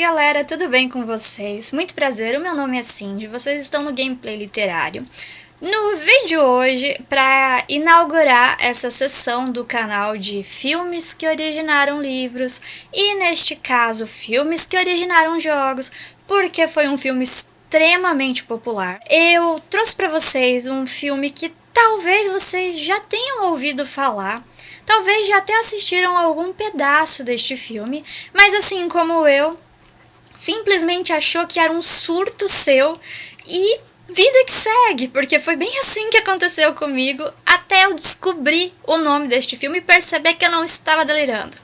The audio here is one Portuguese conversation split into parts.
galera, tudo bem com vocês? Muito prazer, o meu nome é Cindy, vocês estão no Gameplay Literário. No vídeo hoje, para inaugurar essa sessão do canal de filmes que originaram livros e, neste caso, filmes que originaram jogos, porque foi um filme extremamente popular, eu trouxe para vocês um filme que talvez vocês já tenham ouvido falar, talvez já até assistiram algum pedaço deste filme, mas assim como eu, simplesmente achou que era um surto seu e vida que segue, porque foi bem assim que aconteceu comigo até eu descobrir o nome deste filme e perceber que eu não estava delirando.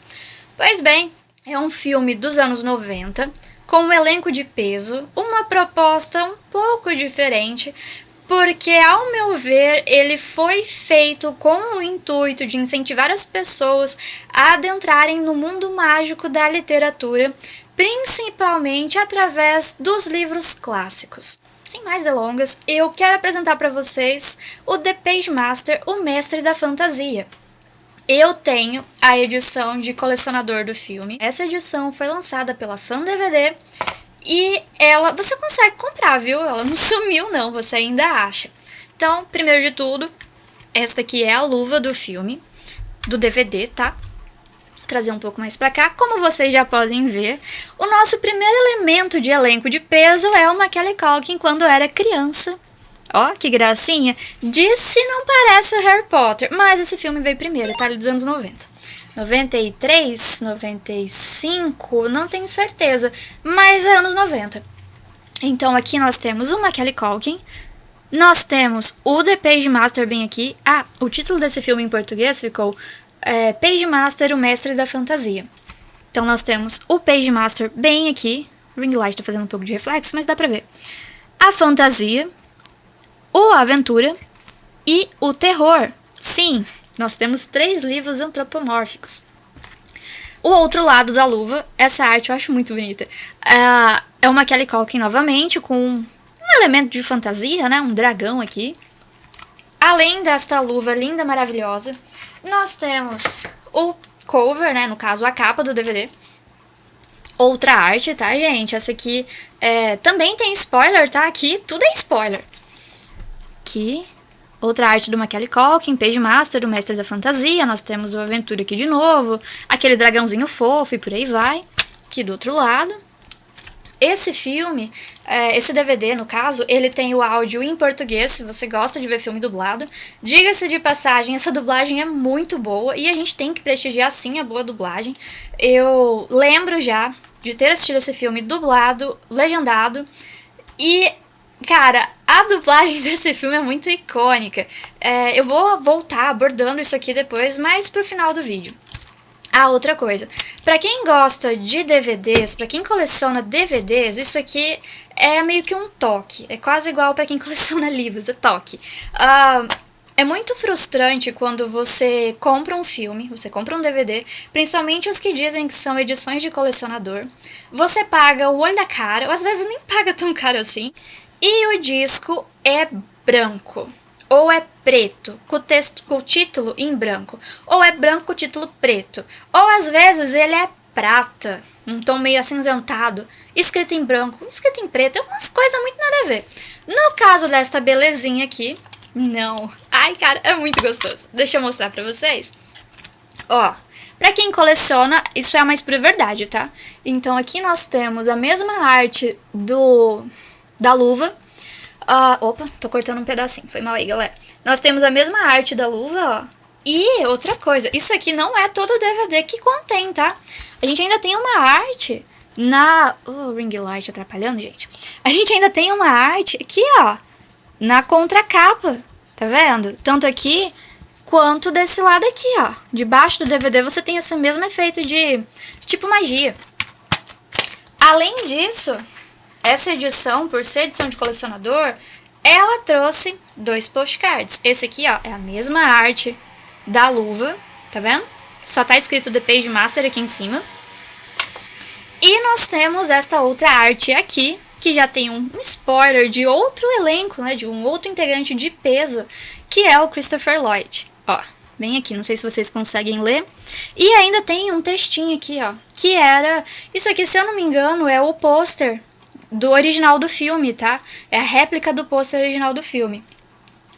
Pois bem, é um filme dos anos 90, com um elenco de peso, uma proposta um pouco diferente, porque, ao meu ver, ele foi feito com o intuito de incentivar as pessoas a adentrarem no mundo mágico da literatura, principalmente através dos livros clássicos. Sem mais delongas, eu quero apresentar para vocês o The Page Master, o Mestre da Fantasia. Eu tenho a edição de colecionador do filme. Essa edição foi lançada pela Fan DVD e você consegue comprar, viu? Ela não sumiu não, você ainda acha. Então, primeiro de tudo, esta aqui é a luva do filme, do DVD, tá? Trazer um pouco mais pra cá. Como vocês já podem ver, o nosso primeiro elemento de elenco de peso é o Macaulay Culkin quando era criança. Ó, que gracinha. Disse não parece o Harry Potter, mas esse filme veio primeiro, tá? Ele dos anos 90. 93, 95, não tenho certeza, mas é anos 90. Então aqui nós temos o Macaulay Culkin, nós temos o The Page Master bem aqui. Ah, o título desse filme em português ficou Page Master, o Mestre da Fantasia. Então nós temos o Page Master bem aqui, o ring light tá fazendo um pouco de reflexo, mas dá pra ver. A fantasia, o aventura e o terror. Sim, nós temos 3 livros antropomórficos. O outro lado da luva, essa arte eu acho muito bonita. É o Macaulay Culkin novamente, com um elemento de fantasia, né? Um dragão aqui. Além desta luva linda, maravilhosa, nós temos o cover, né? No caso, a capa do DVD. Outra arte, tá, gente? Essa aqui também tem spoiler, tá? Aqui tudo é spoiler. Aqui, outra arte do Macaulay Culkin, Page Master, o Mestre da Fantasia. Nós temos o Aventura aqui de novo, aquele dragãozinho fofo e por aí vai. Aqui do outro lado. Esse filme, esse DVD no caso, ele tem o áudio em português, se você gosta de ver filme dublado. Diga-se de passagem, essa dublagem é muito boa e a gente tem que prestigiar sim a boa dublagem. Eu lembro já de ter assistido esse filme dublado, legendado e... cara, a dublagem desse filme é muito icônica. Eu vou voltar abordando isso aqui depois, mas pro final do vídeo. Ah, outra coisa. Pra quem gosta de DVDs, pra quem coleciona DVDs, isso aqui é meio que um toque. É quase igual pra quem coleciona livros, é toque. É muito frustrante quando você compra um filme, você compra um DVD, principalmente os que dizem que são edições de colecionador. Você paga o olho da cara, ou às vezes nem paga tão caro assim. E o disco é branco, ou é preto, com o título em branco, ou é branco com o título preto, ou às vezes ele é prata, um tom meio acinzentado, escrito em branco, escrito em preto, é umas coisas muito nada a ver. No caso desta belezinha aqui, não. Ai, cara, é muito gostoso. Deixa eu mostrar pra vocês. Ó, pra quem coleciona, isso é a mais pura verdade, tá? Então aqui nós temos a mesma arte da luva. Opa, tô cortando um pedacinho, foi mal aí, galera. Nós temos a mesma arte da luva, ó. E outra coisa, isso aqui não é todo o DVD que contém, tá? A gente ainda tem uma arte o ring light atrapalhando, gente. A gente ainda tem uma arte aqui, ó, na contracapa, tá vendo? Tanto aqui quanto desse lado aqui, ó. Debaixo do DVD você tem esse mesmo efeito de tipo magia. Além disso, essa edição, por ser edição de colecionador, ela trouxe 2 postcards. Esse aqui, ó, é a mesma arte da luva, tá vendo? Só tá escrito The Page Master aqui em cima. E nós temos esta outra arte aqui, que já tem um spoiler de outro elenco, né, de um outro integrante de peso, que é o Christopher Lloyd. Ó, bem aqui, não sei se vocês conseguem ler. E ainda tem um textinho aqui, ó, que era... Isso aqui, se eu não me engano, é o pôster do original do filme, tá? É a réplica do pôster original do filme.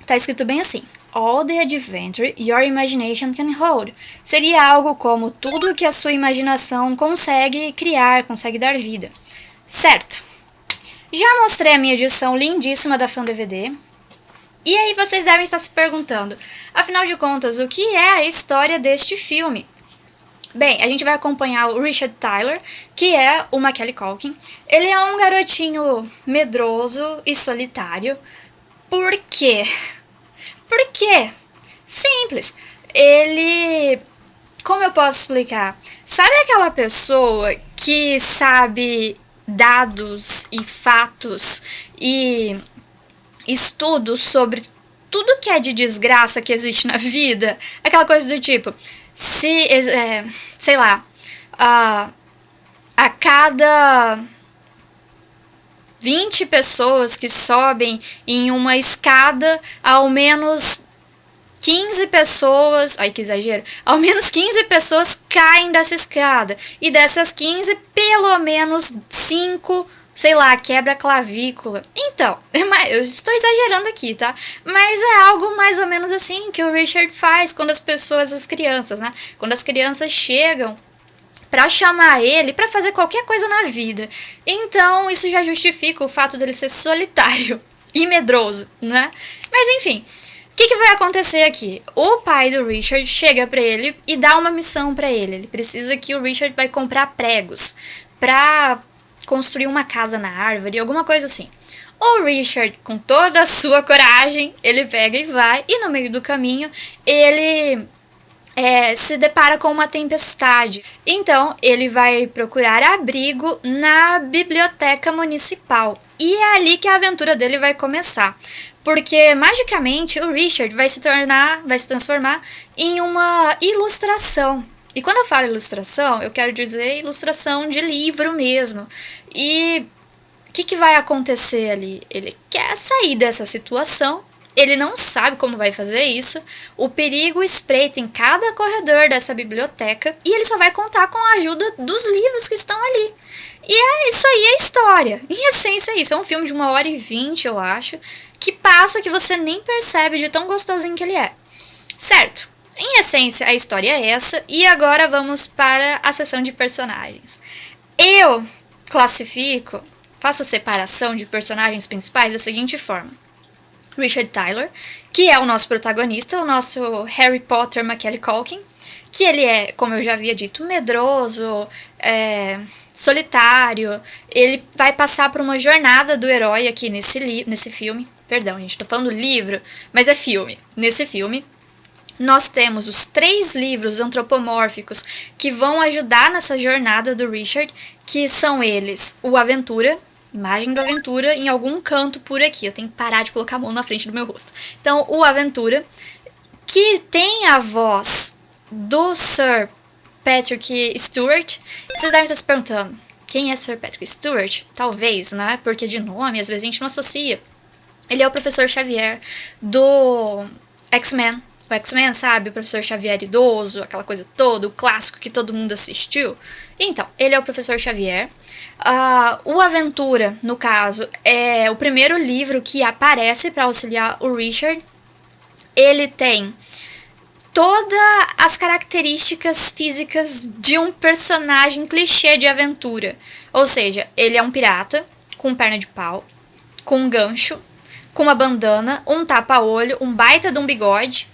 Tá escrito bem assim: All the adventure your imagination can hold. Seria algo como tudo que a sua imaginação consegue criar, consegue dar vida. Certo. Já mostrei a minha edição lindíssima da Fan DVD. E aí vocês devem estar se perguntando, afinal de contas, o que é a história deste filme? Bem, a gente vai acompanhar o Richard Tyler, que é o Macaulay Culkin. Ele é um garotinho medroso e solitário. Por quê? Por quê? Simples. Ele... Como eu posso explicar? Sabe aquela pessoa que sabe dados e fatos e estudos sobre tudo que é de desgraça que existe na vida? Aquela coisa do tipo... sei lá, a cada 20 pessoas que sobem em uma escada, ao menos 15 pessoas... Ai, que exagero! Ao menos 15 pessoas caem dessa escada. E dessas 15, pelo menos 5... sei lá, quebra a clavícula. Então, eu estou exagerando aqui, tá? Mas é algo mais ou menos assim que o Richard faz quando as crianças, né? Quando as crianças chegam pra chamar ele pra fazer qualquer coisa na vida. Então, isso já justifica o fato dele ser solitário e medroso, né? Mas enfim, o que vai acontecer aqui? O pai do Richard chega pra ele e dá uma missão pra ele. Ele precisa que o Richard vai comprar pregos pra construir uma casa na árvore, alguma coisa assim. O Richard, com toda a sua coragem, ele pega e vai, e no meio do caminho, ele se depara com uma tempestade. Então, ele vai procurar abrigo na biblioteca municipal. E é ali que a aventura dele vai começar. Porque, magicamente, o Richard vai se transformar em uma ilustração. E quando eu falo ilustração, eu quero dizer ilustração de livro mesmo. E o que vai acontecer ali? Ele quer sair dessa situação, ele não sabe como vai fazer isso, o perigo espreita em cada corredor dessa biblioteca e ele só vai contar com a ajuda dos livros que estão ali. E é isso aí a história. Em essência é isso, é um filme de 1h20, eu acho, que passa que você nem percebe de tão gostosinho que ele é. Certo? Em essência, a história é essa, e agora vamos para a seção de personagens. Eu faço a separação de personagens principais da seguinte forma. Richard Tyler, que é o nosso protagonista, o nosso Harry Potter Macaulay Culkin, que ele é, como eu já havia dito, medroso, solitário. Ele vai passar por uma jornada do herói aqui nesse filme. Perdão, gente, tô falando livro, mas é filme. Nesse filme, nós temos os 3 livros antropomórficos que vão ajudar nessa jornada do Richard, que são eles: o Aventura, imagem do Aventura em algum canto por aqui. Eu tenho que parar de colocar a mão na frente do meu rosto. Então, o Aventura, que tem a voz do Sir Patrick Stewart. Vocês devem estar se perguntando, quem é Sir Patrick Stewart? Talvez, né? Porque de nome, às vezes a gente não associa. Ele é o professor Xavier do X-Men. O X-Men, sabe? O professor Xavier idoso, aquela coisa toda, o clássico que todo mundo assistiu. Então, ele é o professor Xavier. O Aventura, no caso, é o primeiro livro que aparece para auxiliar o Richard. Ele tem todas as características físicas de um personagem clichê de aventura. Ou seja, ele é um pirata, com perna de pau, com um gancho, com uma bandana, um tapa-olho, um baita de um bigode.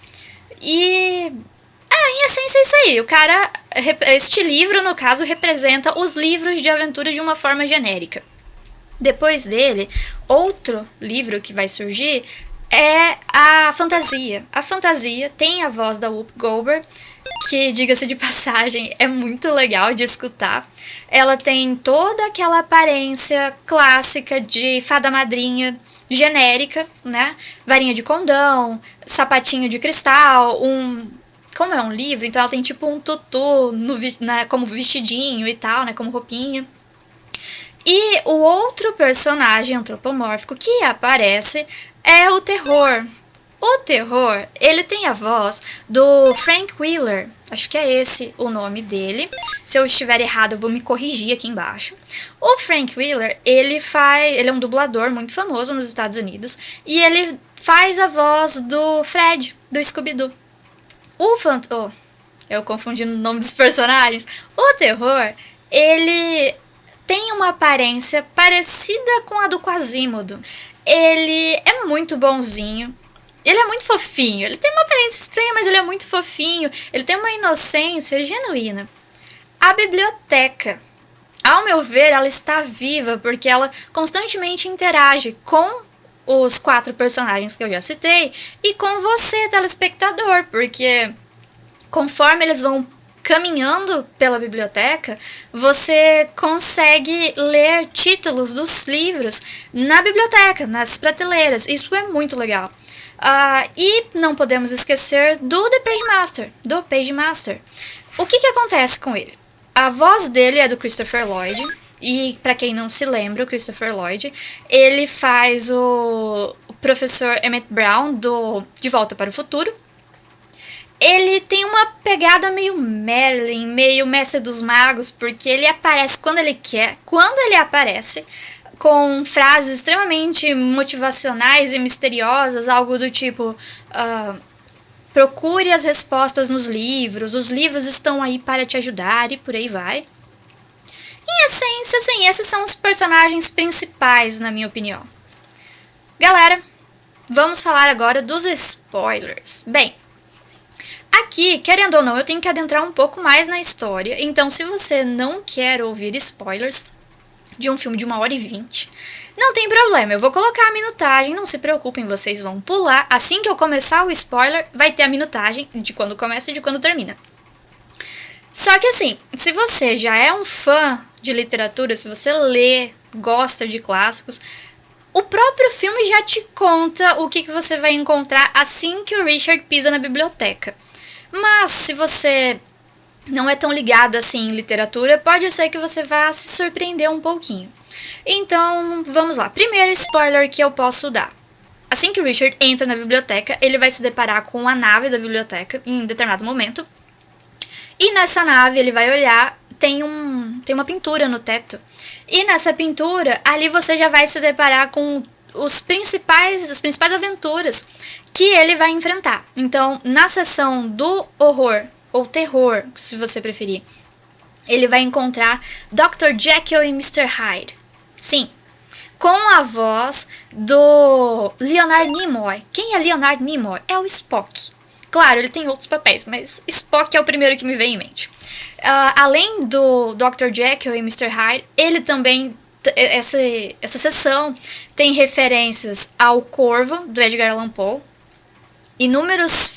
E, em essência é isso aí. Este livro, no caso, representa os livros de aventura de uma forma genérica. Depois dele, outro livro que vai surgir é a fantasia. A fantasia tem a voz da Whoopi Goldberg, que, diga-se de passagem, é muito legal de escutar. Ela tem toda aquela aparência clássica de fada madrinha, genérica, né? Varinha de condão, sapatinho de cristal, como é um livro, então ela tem tipo um tutu como vestidinho e tal, né? Como roupinha. E o outro personagem antropomórfico que aparece é o terror. O terror, ele tem a voz do Frank Wheeler, acho que é esse o nome dele. Se eu estiver errado, eu vou me corrigir aqui embaixo. O Frank Wheeler, ele é um dublador muito famoso nos Estados Unidos e ele faz a voz do Fred, do Scooby-Doo. Eu confundindo o nome dos personagens. O terror, ele tem uma aparência parecida com a do Quasimodo. Ele é muito bonzinho. Ele é muito fofinho. Ele tem uma aparência estranha, mas ele é muito fofinho. Ele tem uma inocência genuína. A biblioteca, ao meu ver, ela está viva porque ela constantemente interage com os 4 personagens que eu já citei e com você, telespectador, porque conforme eles vão caminhando pela biblioteca, você consegue ler títulos dos livros na biblioteca, nas prateleiras. Isso é muito legal. E não podemos esquecer do Page Master. O que acontece com ele? A voz dele é do Christopher Lloyd. E para quem não se lembra, o Christopher Lloyd, ele faz o professor Emmett Brown do De Volta para o Futuro. Ele tem uma pegada meio Merlin, meio Mestre dos Magos, porque ele aparece quando ele quer. Quando ele aparece, com frases extremamente motivacionais e misteriosas, algo do tipo: procure as respostas nos livros, os livros estão aí para te ajudar, e por aí vai. Em essência, sim, esses são os personagens principais, na minha opinião. Galera, vamos falar agora dos spoilers. Bem, aqui, querendo ou não, eu tenho que adentrar um pouco mais na história, então se você não quer ouvir spoilers de um filme de 1h20, não tem problema, eu vou colocar a minutagem, não se preocupem, vocês vão pular. Assim que eu começar o spoiler, vai ter a minutagem de quando começa e de quando termina. Só que assim, se você já é um fã de literatura, se você lê, gosta de clássicos, o próprio filme já te conta o que você vai encontrar assim que o Richard pisa na biblioteca. Mas se você não é tão ligado assim em literatura, pode ser que você vá se surpreender um pouquinho. Então, vamos lá. Primeiro spoiler que eu posso dar. Assim que o Richard entra na biblioteca, ele vai se deparar com a nave da biblioteca em determinado momento. E nessa nave ele vai olhar, tem uma pintura no teto. E nessa pintura, ali você já vai se deparar com as principais aventuras que ele vai enfrentar. Então, na seção do horror, ou terror, se você preferir, ele vai encontrar Dr. Jekyll e Mr. Hyde. Sim, com a voz do Leonard Nimoy. Quem é Leonard Nimoy? É o Spock. Claro, ele tem outros papéis, mas Spock é o primeiro que me vem em mente. Além do Dr. Jekyll e Mr. Hyde, ele também, essa sessão tem referências ao Corvo, do Edgar Allan Poe, inúmeros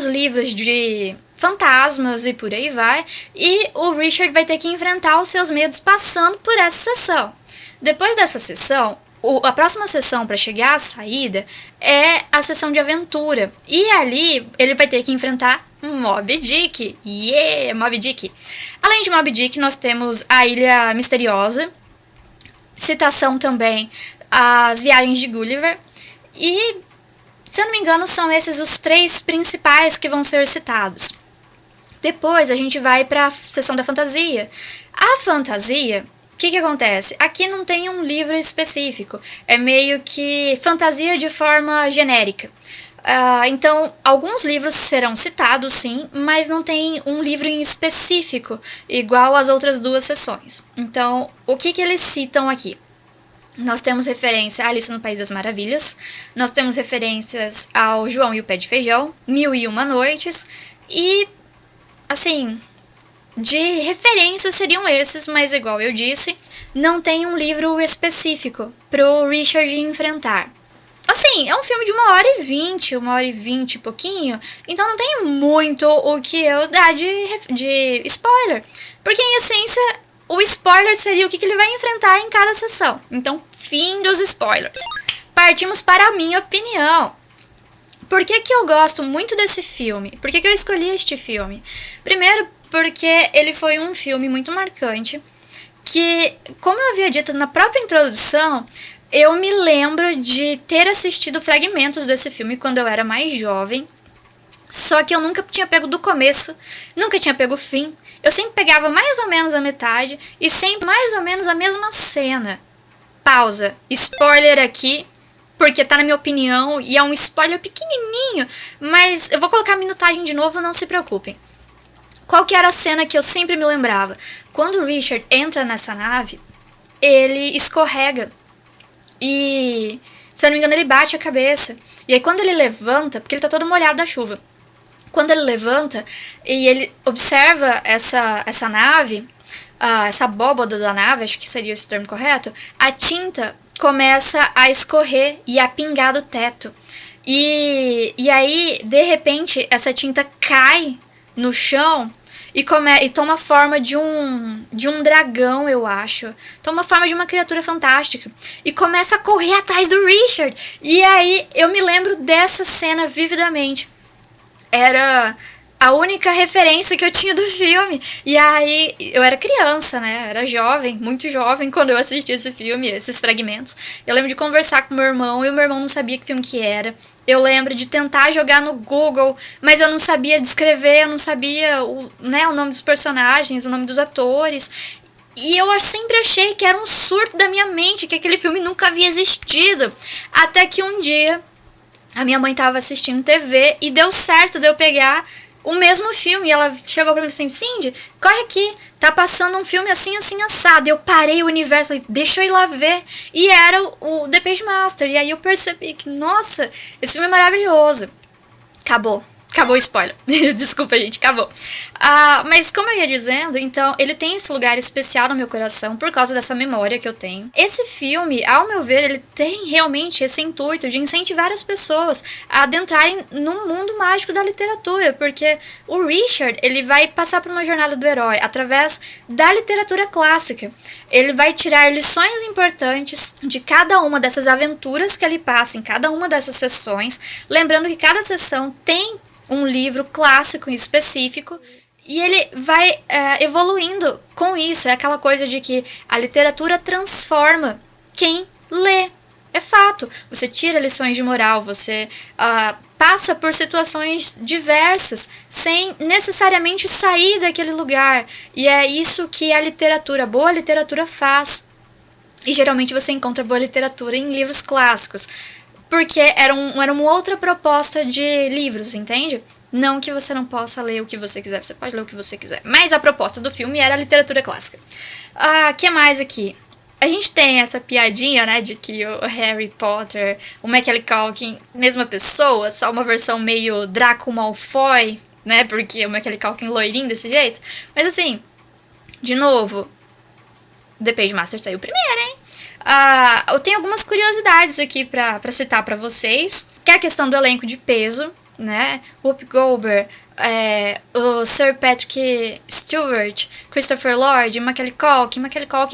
livros de fantasmas e por aí vai, e o Richard vai ter que enfrentar os seus medos passando por essa sessão. Depois dessa sessão, a próxima sessão para chegar à saída é a sessão de aventura, e ali ele vai ter que enfrentar Moby Dick. Moby Dick. Além de Moby Dick, nós temos a Ilha Misteriosa, citação também as Viagens de Gulliver, e se eu não me engano, são esses os 3 principais que vão ser citados. Depois a gente vai para a sessão da fantasia. A fantasia, o que acontece? Aqui não tem um livro específico. É meio que fantasia de forma genérica. Então, alguns livros serão citados, sim, mas não tem um livro em específico, igual as outras 2 sessões. Então, o que eles citam aqui? Nós temos referência a Alice no País das Maravilhas, nós temos referências ao João e o Pé de Feijão, 1001 Noites, e, assim, de referências seriam esses, mas igual eu disse, não tem um livro específico pro Richard enfrentar. Assim, é um filme de 1h20, 1h20 e pouquinho, então não tem muito o que eu dar de spoiler, porque em essência o spoiler seria o que ele vai enfrentar em cada sessão. Então, fim dos spoilers. Partimos para a minha opinião. Por que eu gosto muito desse filme? Por que eu escolhi este filme? Primeiro, porque ele foi um filme muito marcante, que, como eu havia dito na própria introdução, Eu me lembro de ter assistido fragmentos desse filme quando eu era mais jovem, só que eu nunca tinha pego do começo, nunca tinha pego o fim. Eu sempre pegava mais ou menos a metade e sempre mais ou menos a mesma cena. Pausa. Spoiler aqui, porque tá na minha opinião e é um spoiler pequenininho, mas eu vou colocar a minutagem de novo, não se preocupem. Qual que era a cena que eu sempre me lembrava? Quando o Richard entra nessa nave, ele escorrega e, se eu não me engano, ele bate a cabeça. E aí quando ele levanta, porque ele tá todo molhado da chuva, quando ele levanta e ele observa essa nave, essa abóbada da nave, acho que seria esse termo correto, a tinta começa a escorrer e a pingar do teto. E aí, de repente, essa tinta cai no chão e toma a forma de um dragão, eu acho. Toma a forma de uma criatura fantástica. E começa a correr atrás do Richard. E aí, eu me lembro dessa cena vividamente. Era a única referência que eu tinha do filme. E aí, eu era criança, né? Era jovem, muito jovem, quando eu assisti esse filme, esses fragmentos. Eu lembro de conversar com meu irmão, e o meu irmão não sabia que filme que era. Eu lembro de tentar jogar no Google, mas eu não sabia descrever, eu não sabia o nome dos personagens, o nome dos atores. E eu sempre achei que era um surto da minha mente, que aquele filme nunca havia existido. Até que um dia, a minha mãe estava assistindo TV e deu certo de eu pegar o mesmo filme. E ela chegou pra mim assim: Cindy, corre aqui, tá passando um filme assim, assim, assado. Eu parei o universo, falei, deixa eu ir lá ver. E era o Depeche Master. E aí eu percebi que, nossa, esse filme é maravilhoso. Acabou o spoiler. Desculpa, gente, acabou. Mas como eu ia dizendo, então, ele tem esse lugar especial no meu coração por causa dessa memória que eu tenho. Esse filme, ao meu ver, ele tem realmente esse intuito de incentivar as pessoas a adentrarem no mundo mágico da literatura, porque o Richard, ele vai passar por uma jornada do herói através da literatura clássica. Ele vai tirar lições importantes de cada uma dessas aventuras que ele passa em cada uma dessas sessões, lembrando que cada sessão tem um livro clássico em específico, e ele vai evoluindo com isso. É aquela coisa de que a literatura transforma quem lê. É fato. Você tira lições de moral, você passa por situações diversas, sem necessariamente sair daquele lugar. E é isso que a literatura, boa literatura, faz. E geralmente você encontra boa literatura em livros clássicos, porque era uma outra proposta de livros, entende? Não que você não possa ler o que você quiser, você pode ler o que você quiser. Mas a proposta do filme era a literatura clássica. Que mais aqui? A gente tem essa piadinha, né, de que o Harry Potter, o Macaulay Culkin, mesma pessoa, só uma versão meio Draco Malfoy, né, porque o Macaulay Culkin loirinho desse jeito. Mas assim, de novo, The Page Master saiu primeiro, hein? Eu tenho algumas curiosidades aqui pra citar pra vocês, que é a questão do elenco de peso, né? Whoopi Goldberg, o Sir Patrick Stewart, Christopher Lloyd, Macaulay Culkin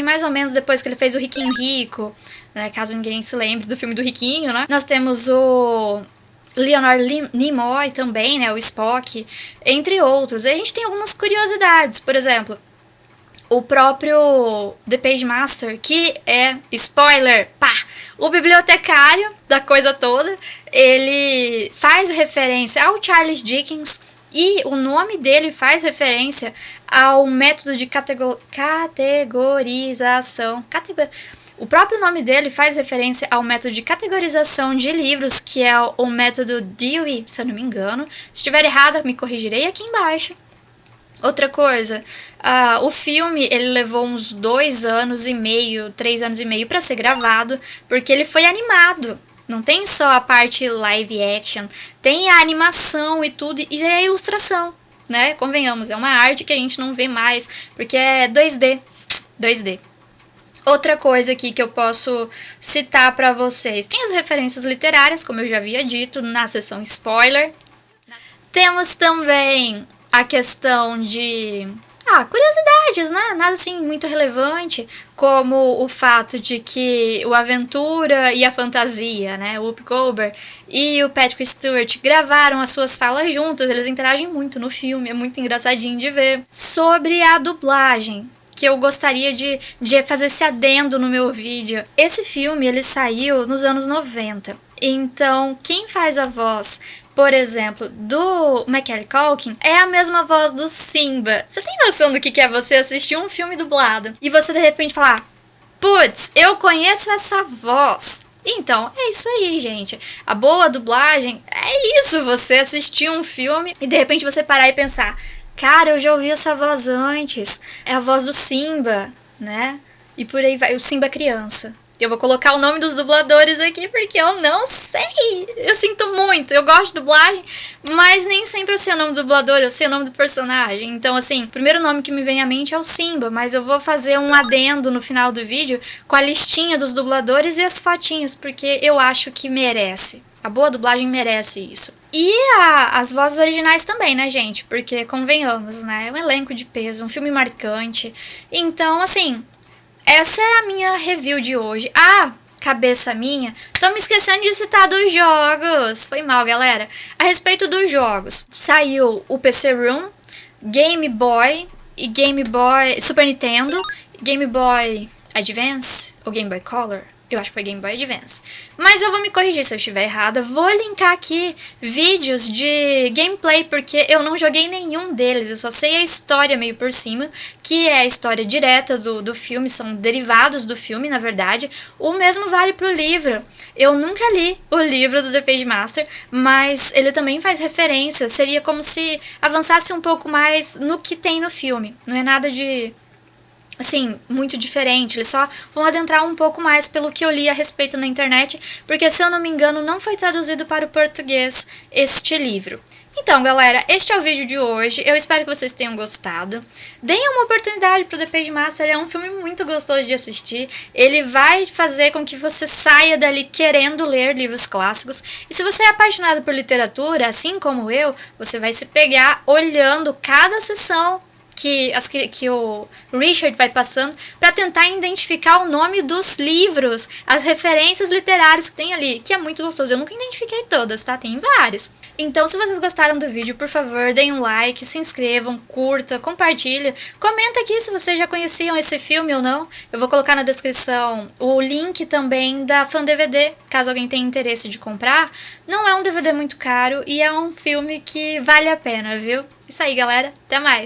mais ou menos depois que ele fez o Riquinho Rico, né? Caso ninguém se lembre do filme do Riquinho, né? Nós temos o Leonard Nimoy também, né? O Spock, entre outros. E a gente tem algumas curiosidades, por exemplo, o próprio The Page Master, que é, spoiler, o bibliotecário da coisa toda, ele faz referência ao Charles Dickens, e o nome dele faz referência ao método de categorização. O próprio nome dele faz referência ao método de categorização de livros, que é o método Dewey, se eu não me engano. Se estiver errada, me corrigirei aqui embaixo. Outra coisa, o filme ele levou uns 2 anos e meio, 3 anos e meio para ser gravado, porque ele foi animado. Não tem só a parte live action, tem a animação e tudo, e a ilustração, né? Convenhamos, é uma arte que a gente não vê mais, porque é 2D. Outra coisa aqui que eu posso citar para vocês, tem as referências literárias, como eu já havia dito, na seção spoiler. Temos também a questão de curiosidades, né? Nada assim muito relevante, como o fato de que o Aventura e a Fantasia, né? O Whoopi Goldberg e o Patrick Stewart gravaram as suas falas juntos, eles interagem muito no filme, é muito engraçadinho de ver. Sobre a dublagem, que eu gostaria de fazer esse adendo no meu vídeo. Esse filme, ele saiu nos anos 90. Então, quem faz a voz, por exemplo, do Macaulay Culkin é a mesma voz do Simba. Você tem noção do que é você assistir um filme dublado e você de repente falar: putz, eu conheço essa voz. Então, é isso aí, gente. A boa dublagem é isso, você assistir um filme e de repente você parar e pensar: cara, eu já ouvi essa voz antes. É a voz do Simba, né? E por aí vai, o Simba criança. Eu vou colocar o nome dos dubladores aqui porque eu não sei. Eu sinto muito. Eu gosto de dublagem, mas nem sempre eu sei o nome do dublador, eu sei o nome do personagem. Então, assim, o primeiro nome que me vem à mente é o Simba, mas eu vou fazer um adendo no final do vídeo com a listinha dos dubladores e as fotinhas, porque eu acho que merece. A boa dublagem merece isso. E as vozes originais também, né, gente? Porque, convenhamos, né? É um elenco de peso, um filme marcante. Então, assim, essa é a minha review de hoje. Ah, cabeça minha, tô me esquecendo de citar dos jogos. Foi mal, galera. A respeito dos jogos, saiu o PC Room, Game Boy e Game Boy Super Nintendo, Game Boy Advance ou Game Boy Color. Eu acho que foi Game Boy Advance. Mas eu vou me corrigir se eu estiver errada. Vou linkar aqui vídeos de gameplay, porque eu não joguei nenhum deles. Eu só sei a história meio por cima, que é a história direta do filme. São derivados do filme, na verdade. O mesmo vale pro livro. Eu nunca li o livro do The Page Master, mas ele também faz referência. Seria como se avançasse um pouco mais no que tem no filme. Não é nada de, assim, muito diferente. Eles só vão adentrar um pouco mais pelo que eu li a respeito na internet, porque, se eu não me engano, não foi traduzido para o português este livro. Então, galera, este é o vídeo de hoje. Eu espero que vocês tenham gostado. Deem uma oportunidade pro The Page Master, é um filme muito gostoso de assistir. Ele vai fazer com que você saia dali querendo ler livros clássicos. E se você é apaixonado por literatura, assim como eu, você vai se pegar olhando cada sessão que o Richard vai passando para tentar identificar o nome dos livros, as referências literárias que tem ali, que é muito gostoso. Eu nunca identifiquei todas, tá? Tem várias. Então, se vocês gostaram do vídeo, por favor, deem um like, se inscrevam, curta, compartilha. Comenta aqui se vocês já conheciam esse filme ou não. Eu vou colocar na descrição o link também da Fan DVD, caso alguém tenha interesse de comprar. Não é um DVD muito caro e é um filme que vale a pena, viu? Isso aí, galera. Até mais!